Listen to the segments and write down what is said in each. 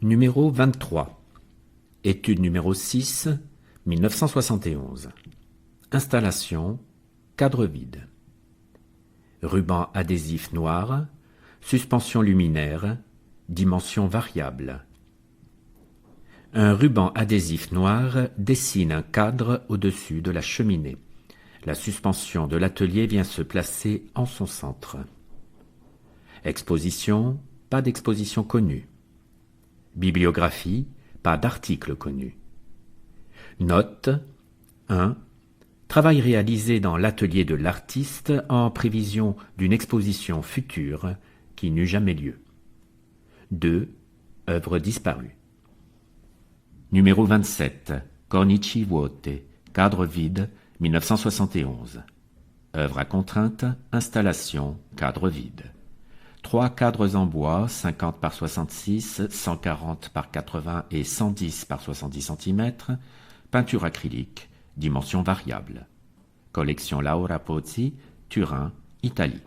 Numéro 23. Étude numéro 6, 1971. Installation, cadre vide. Ruban adhésif noir, suspension luminaire, dimension variable. Un ruban adhésif noir dessine un cadre au-dessus de la cheminée. La suspension de l'atelier vient se placer en son centre. Exposition, pas d'exposition connue. Bibliographie, pas d'article connu. Note 1. Travail réalisé dans l'atelier de l'artiste en prévision d'une exposition future qui n'eut jamais lieu. 2. Œuvre disparue. Numéro 27. Cornici vuote, cadre vide, 1971. Œuvre à contrainte, installation, cadre vide. 3 cadres en bois, 50 par 66, 140 par 80 et 110 par 70 cm, peinture acrylique, dimension variable. Collection Laura Pozzi, Turin, Italie.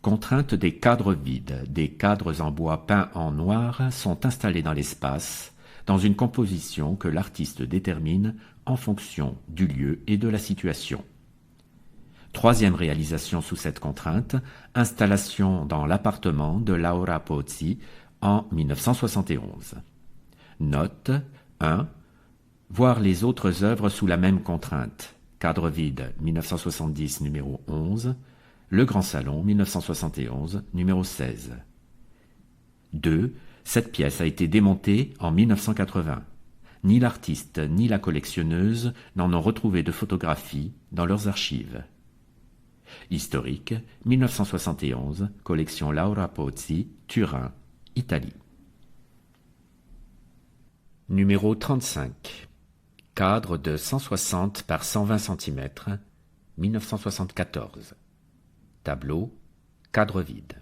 Contrainte des cadres vides. Des cadres en bois peints en noir sont installés dans l'espace, dans une composition que l'artiste détermine en fonction du lieu et de la situation. Troisième réalisation sous cette contrainte, installation dans l'appartement de Laura Pozzi en 1971. Note 1. Voir les autres œuvres sous la même contrainte. Cadre vide, 1970, numéro 11. Le Grand Salon, 1971, numéro 16. 2. Cette pièce a été démontée en 1980. Ni l'artiste ni la collectionneuse n'en ont retrouvé de photographie dans leurs archives. Historique, 1971, collection Laura Pozzi, Turin, Italie. Numéro 35. Cadre de 160 par 120 cm, 1974. Tableau, cadre vide.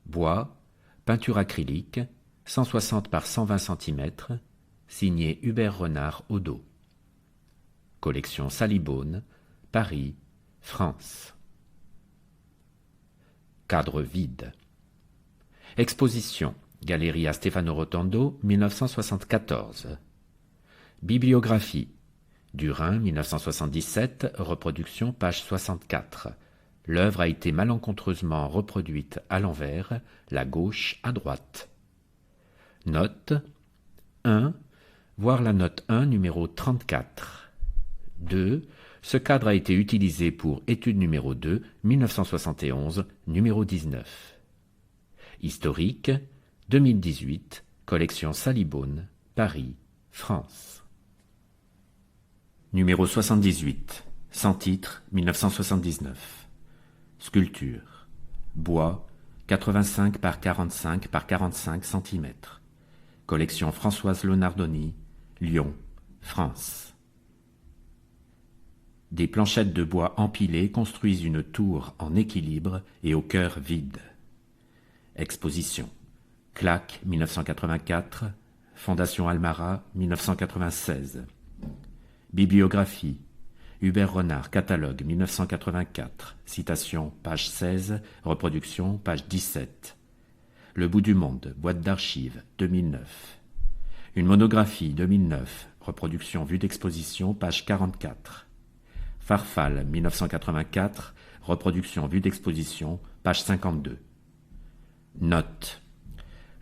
Bois, peinture acrylique, 160 par 120 cm, signé Hubert Renard au dos. Collection Salibone, Paris, France. Cadre vide. Exposition, Galleria Stefano Rotondo, 1974. Bibliographie, Durin, 1977, reproduction, page 64. L'œuvre a été malencontreusement reproduite à l'envers, la gauche à droite. Note 1. Voir la note 1, numéro 34. 2. Ce cadre a été utilisé pour étude numéro 2, 1971, numéro 19. Historique, 2018, collection Salibone, Paris, France. Numéro 78, sans titre, 1979. Sculpture, bois, 85 par 45 par 45 cm. Collection Françoise Lonardoni, Lyon, France. Des planchettes de bois empilées construisent une tour en équilibre et au cœur vide. Exposition. Claque, 1984. Fondation Almara, 1996. Bibliographie. Hubert Renard, catalogue, 1984. Citation, page 16. Reproduction, page 17. Le bout du monde, boîte d'archives, 2009. Une monographie, 2009. Reproduction vue d'exposition, page 44. Farfal, 1984, reproduction vue d'exposition, page 52. Note.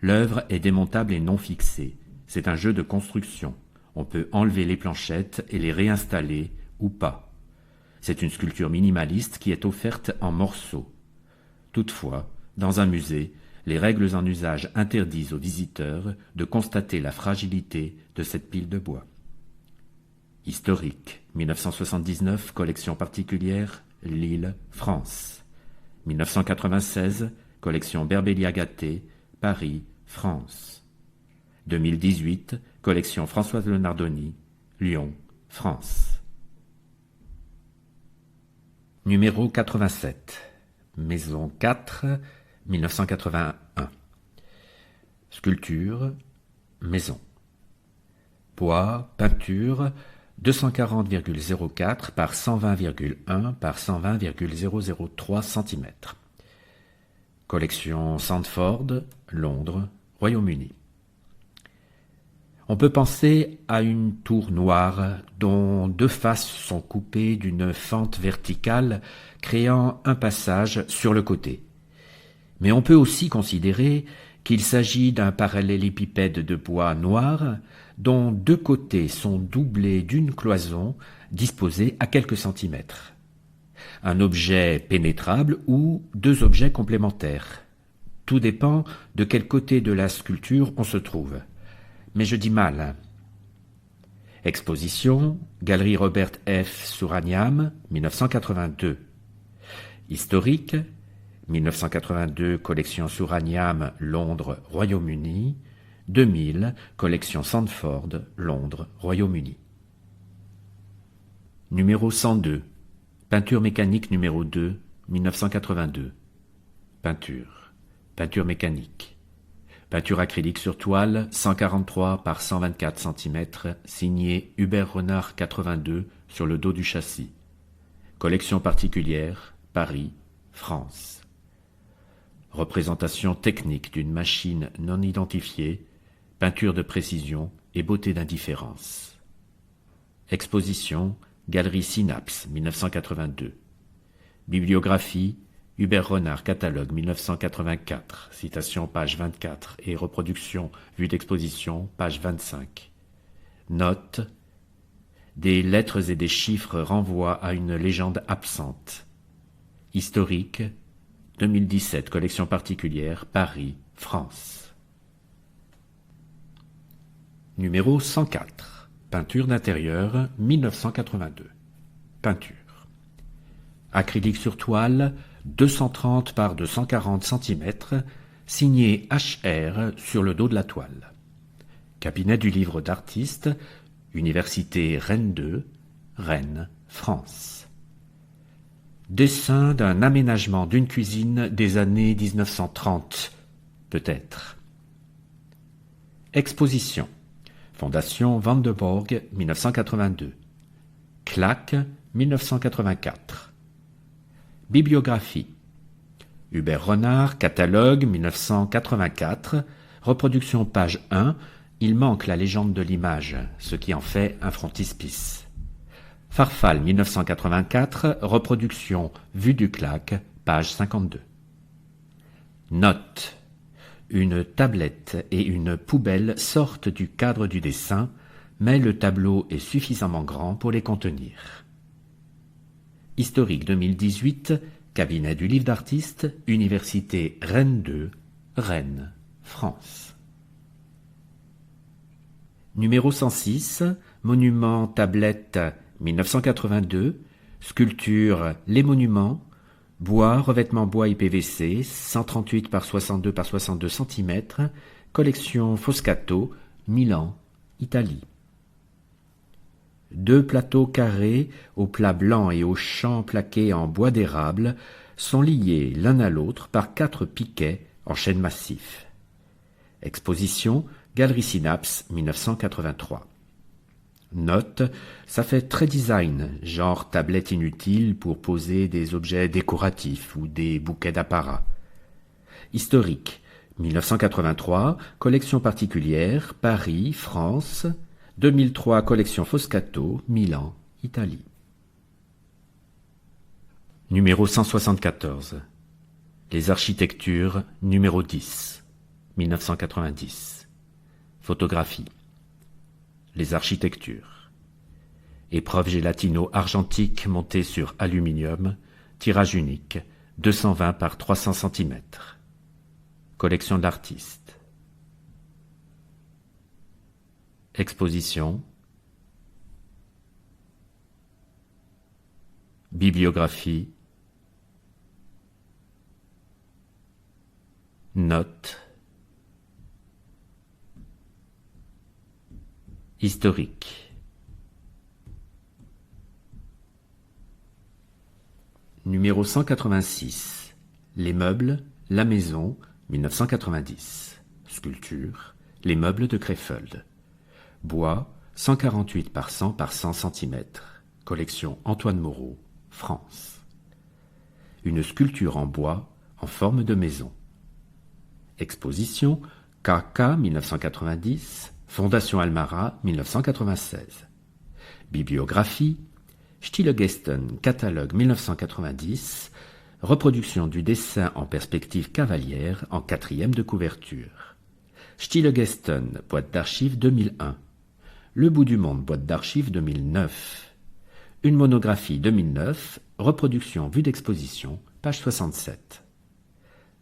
L'œuvre est démontable et non fixée. C'est un jeu de construction. On peut enlever les planchettes et les réinstaller ou pas. C'est une sculpture minimaliste qui est offerte en morceaux. Toutefois, dans un musée, les règles en usage interdisent aux visiteurs de constater la fragilité de cette pile de bois. Historique, 1979, collection particulière, Lille, France. 1996, collection Berbelli-Agathé, Paris, France. 2018, collection Françoise Lonardoni, Lyon, France. Numéro 87, Maison 4, 1981. Sculpture, maison. Bois, peinture, 240,04 par 120,1 par 120,003 cm. Collection Sandford, Londres, Royaume-Uni. On peut penser à une tour noire dont deux faces sont coupées d'une fente verticale créant un passage sur le côté. Mais on peut aussi considérer qu'il s'agit d'un parallélépipède de bois noir dont deux côtés sont doublés d'une cloison disposée à quelques centimètres. Un objet pénétrable ou deux objets complémentaires. Tout dépend de quel côté de la sculpture on se trouve. Mais je dis mal. Exposition, Galerie Robert F. Souranian, 1982. Historique, 1982, Collection Souranian, Londres, Royaume-Uni. 2000, Collection Sandford, Londres, Royaume-Uni. Numéro 102. Peinture mécanique numéro 2, 1982. Peinture. Peinture mécanique. Peinture acrylique sur toile, 143 par 124 cm, signé Hubert Renard 82 sur le dos du châssis. Collection particulière, Paris, France. Représentation technique d'une machine non identifiée, peinture de précision et beauté d'indifférence. Exposition, Galerie Synapse, 1982. Bibliographie, Hubert Renard, catalogue 1984, citation page 24 et reproduction vue d'exposition page 25. Note, des lettres et des chiffres renvoient à une légende absente. Historique, 2017, collection particulière, Paris, France. Numéro 104, peinture d'intérieur, 1982. Peinture. Acrylique sur toile, 230 par 240 cm, signé HR sur le dos de la toile. Cabinet du livre d'artiste, Université Rennes 2, Rennes, France. Dessin d'un aménagement d'une cuisine des années 1930, peut-être. Exposition. Fondation Van de Borg, 1982. Claque, 1984. Bibliographie. Hubert Renard, catalogue, 1984. Reproduction page 1. Il manque la légende de l'image, ce qui en fait un frontispice. Farfal, 1984. Reproduction vue du claque, page 52. Note. Une tablette et une poubelle sortent du cadre du dessin, mais le tableau est suffisamment grand pour les contenir. Historique 2018, cabinet du livre d'artiste, Université Rennes 2, Rennes, France. Numéro 106, monument tablette 1982, sculpture Les Monuments, bois, revêtement bois et PVC, 138 par 62 par 62 cm, collection Foscato, Milan, Italie. Deux plateaux carrés, au plat blanc et au champ plaqué en bois d'érable, sont liés l'un à l'autre par 4 piquets en chêne massif. Exposition, Galerie Synapse, 1983. Note, ça fait très design, genre tablette inutile pour poser des objets décoratifs ou des bouquets d'apparat. Historique, 1983, collection particulière, Paris, France, 2003, collection Foscato, Milan, Italie. Numéro 174. Les architectures, numéro 10, 1990. Photographie. Les architectures. Épreuve gélatino-argentique montée sur aluminium, tirage unique, 220 par 300 cm. Collection de l'artiste. Exposition. Bibliographie. Notes. Historique. Numéro 186. Les meubles, la maison, 1990. Sculpture, les meubles de Krefeld. Bois, 148 par 100 par 100 cm. Collection Antoine Moreau, France. Une sculpture en bois en forme de maison. Exposition KK 1990, Fondation Almara 1996. Bibliographie Stillegesten, catalogue 1990, reproduction du dessin en perspective cavalière en 4e de couverture. Stillegesten, boîte d'archives 2001. Le bout du monde, boîte d'archives 2009. Une monographie 2009, reproduction vue d'exposition, page 67.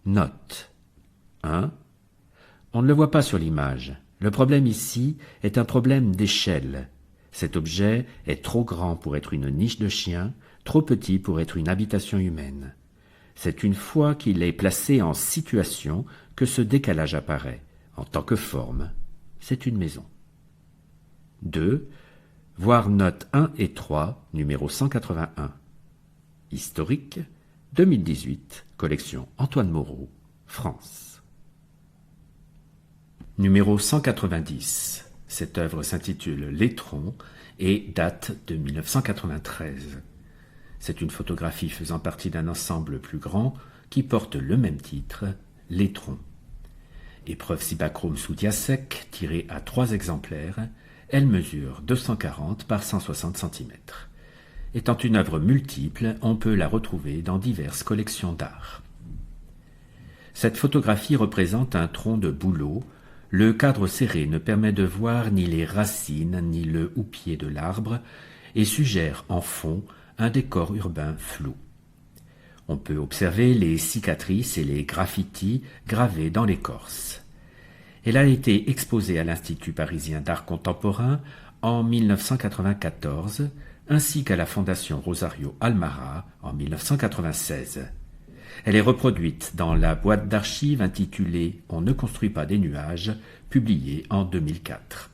Note 1. On ne le voit pas sur l'image. Le problème ici est un problème d'échelle. Cet objet est trop grand pour être une niche de chien, trop petit pour être une habitation humaine. C'est une fois qu'il est placé en situation que ce décalage apparaît. En tant que forme, c'est une maison. 2. Voir notes 1 et 3, numéro 181. Historique, 2018, collection Antoine Moreau, France. Numéro 190. Cette œuvre s'intitule L'étron et date de 1993. C'est une photographie faisant partie d'un ensemble plus grand qui porte le même titre, L'étron. Épreuve cibachrome sous diasec, tirée à 3 exemplaires, elle mesure 240 par 160 cm. Étant une œuvre multiple, on peut la retrouver dans diverses collections d'art. Cette photographie représente un tronc de bouleau. Le cadre serré ne permet de voir ni les racines ni le houppier de l'arbre et suggère en fond un décor urbain flou. On peut observer les cicatrices et les graffitis gravés dans l'écorce. Elle a été exposée à l'Institut parisien d'art contemporain en 1994, ainsi qu'à la Fondation Rosario Almara en 1996. Elle est reproduite dans la boîte d'archives intitulée « On ne construit pas des nuages », publiée en 2004.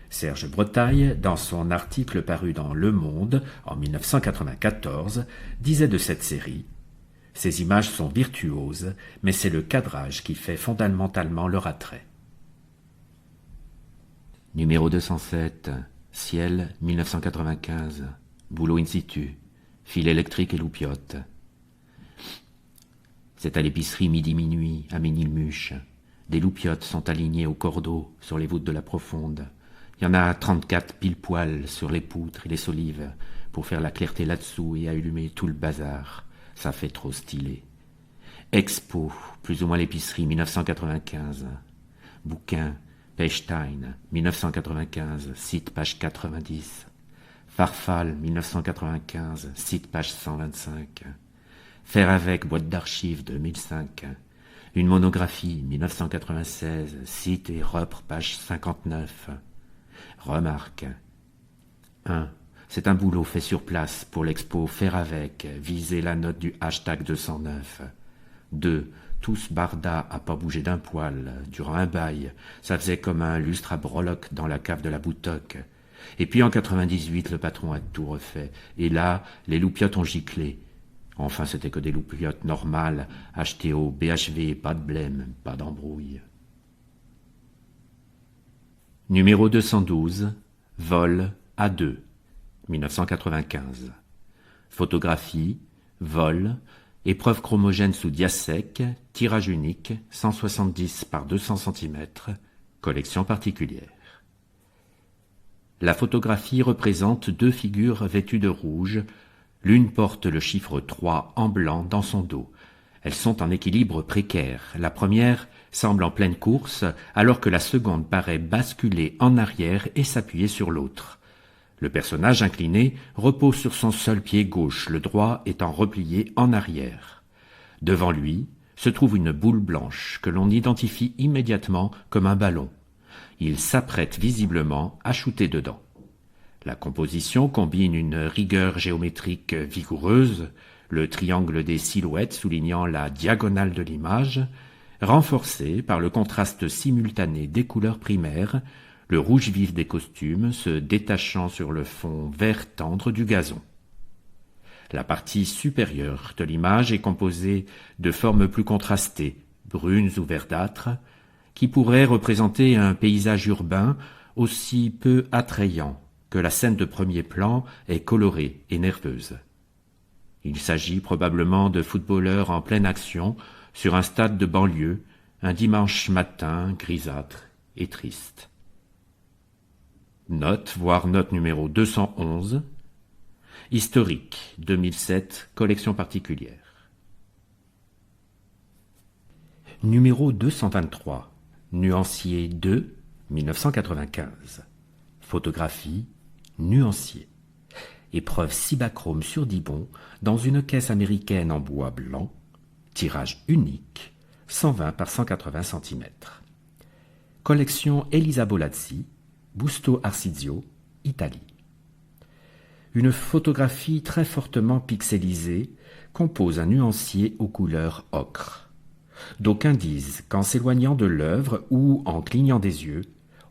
Serge Bretaille, dans son article paru dans Le Monde en 1994, disait de cette série « Ces images sont virtuoses, mais c'est le cadrage qui fait fondamentalement leur attrait. » Numéro 207, Ciel, 1995, boulot in situ, fil électrique et loupiote. C'est à l'épicerie midi-minuit, à Ménilmuche. Des loupiottes sont alignées au cordeau sur les voûtes de la profonde. Il y en a 34 pile-poil sur les poutres et les solives pour faire la clarté là-dessous et allumer tout le bazar. Ça fait trop stylé. Expo, plus ou moins l'épicerie, 1995. Bouquin, Pechstein, 1995, site page 90. Farfal, 1995, site page 125. Faire avec, boîte d'archives, 2005. Une monographie, 1996, site et repre, page 59. Remarque. 1. C'est un boulot fait sur place pour l'expo Faire avec, viser la note du hashtag 209. 2. Tous barda à pas bouger d'un poil, durant un bail, ça faisait comme un lustre à breloques dans la cave de la Boutoque. Et puis en 98, le patron a tout refait, et là, les loupiottes ont giclé. Enfin, c'était que des loupiottes normales, achetées au BHV, pas de blême, pas d'embrouille. Numéro 212, Vol A2, 1995. Photographie, vol, épreuve chromogène sous diasec, tirage unique, 170 par 200 cm, collection particulière. La photographie représente 2 figures vêtues de rouge. L'une porte le chiffre 3 en blanc dans son dos. Elles sont en équilibre précaire. La première semble en pleine course, alors que la seconde paraît basculer en arrière et s'appuyer sur l'autre. Le personnage incliné repose sur son seul pied gauche, le droit étant replié en arrière. Devant lui se trouve une boule blanche que l'on identifie immédiatement comme un ballon. Il s'apprête visiblement à shooter dedans. La composition combine une rigueur géométrique vigoureuse, le triangle des silhouettes soulignant la diagonale de l'image, renforcée par le contraste simultané des couleurs primaires, le rouge vif des costumes se détachant sur le fond vert tendre du gazon. La partie supérieure de l'image est composée de formes plus contrastées, brunes ou verdâtres, qui pourraient représenter un paysage urbain aussi peu attrayant que la scène de premier plan est colorée et nerveuse. Il s'agit probablement de footballeurs en pleine action sur un stade de banlieue, Un dimanche matin grisâtre et triste. Note, voire note numéro 211. Historique, 2007, collection particulière. Numéro 223. Nuancier 2, 1995. Photographie, nuancier. Épreuve cibachrome sur Dibond dans une caisse américaine en bois blanc. Tirage unique, 120 par 180 cm. Collection Elisa Bolazzi, Busto Arsizio, Italie. Une photographie très fortement pixelisée compose un nuancier aux couleurs ocre. D'aucuns disent qu'en s'éloignant de l'œuvre ou en clignant des yeux,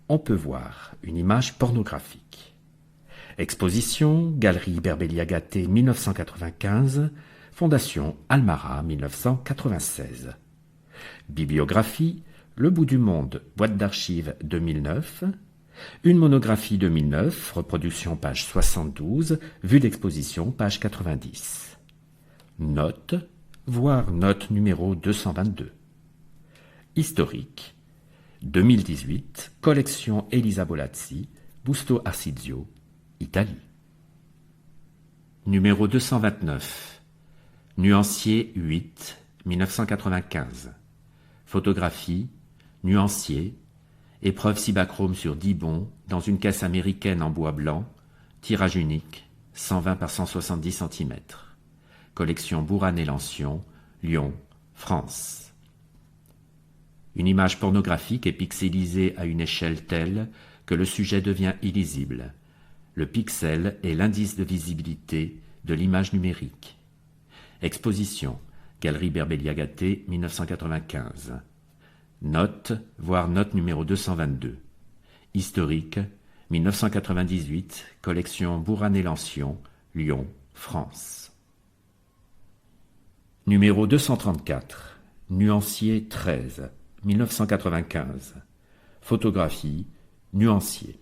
on peut voir une image pornographique. Exposition, Galerie Berbelli-Agathé 1995, Fondation Almara 1996. Bibliographie, Le bout du monde, boîte d'archives 2009. Une monographie 2009, reproduction page 72, vue d'exposition page 90. Note, voire note numéro 222. Historique, 2018, collection Elisa Bolazzi, Busto Arsizio, Italie. Numéro 229. Nuancier 8, 1995. Photographie, nuancier, épreuve cibachrome sur Dibond dans une caisse américaine en bois blanc, tirage unique, 120 par 170 cm. Collection Bourane et Lancion, Lyon, France. Une image pornographique est pixelisée à une échelle telle que le sujet devient illisible. Le pixel est l'indice de visibilité de l'image numérique. Exposition, Galerie Berbelli-Agathé 1995. Note, voire note numéro 222. Historique, 1998, collection Bourane et Lancion, Lyon, France. Numéro 234. Nuancier 13, 1995. Photographie, nuancier.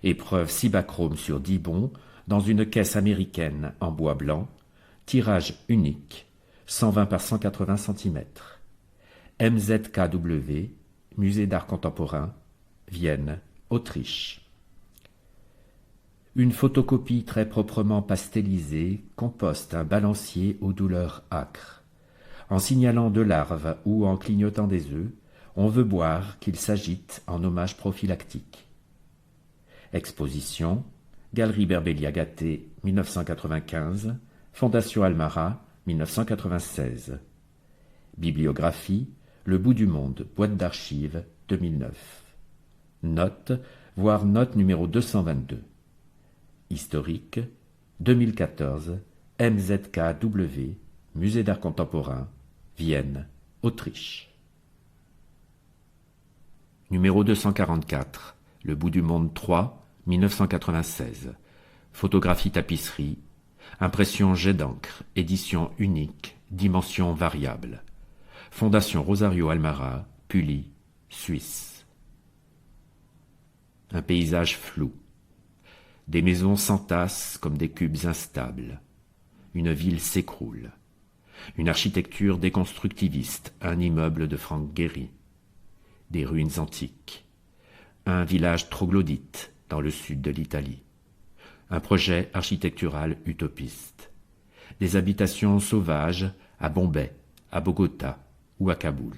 Épreuve cibachrome sur Dibond dans une caisse américaine en bois blanc, tirage unique, 120 par 180 cm. MZKW, Musée d'art contemporain, Vienne, Autriche. Une photocopie très proprement pastelisée composte un balancier aux douleurs âcres. En signalant deux larves ou en clignotant des œufs, on veut boire qu'il s'agite en hommage prophylactique. Exposition, Galerie Berbelli-Agathé 1995, Fondation Almara 1996. Bibliographie, Le bout du monde, boîte d'archives 2009. Note, voire note numéro 222. Historique, 2014, MZKW, Musée d'art contemporain, Vienne, Autriche. Numéro 244, Le bout du monde 3, 1996. Photographie tapisserie, impression jet d'encre, édition unique, dimension variable. Fondation Rosario Almara, Pully, Suisse. Un paysage flou. Des maisons s'entassent comme des cubes instables. Une ville s'écroule. Une architecture déconstructiviste, un immeuble de Frank Gehry. Des ruines antiques. Un village troglodyte dans le sud de l'Italie. Un projet architectural utopiste. Des habitations sauvages à Bombay, à Bogota ou à Kaboul.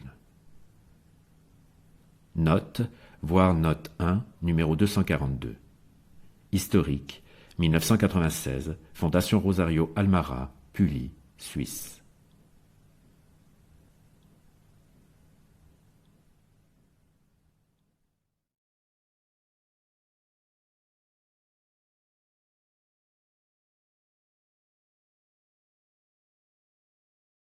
Note, voire note 1, numéro 242. Historique, 1996, Fondation Rosario Almara, Pully, Suisse.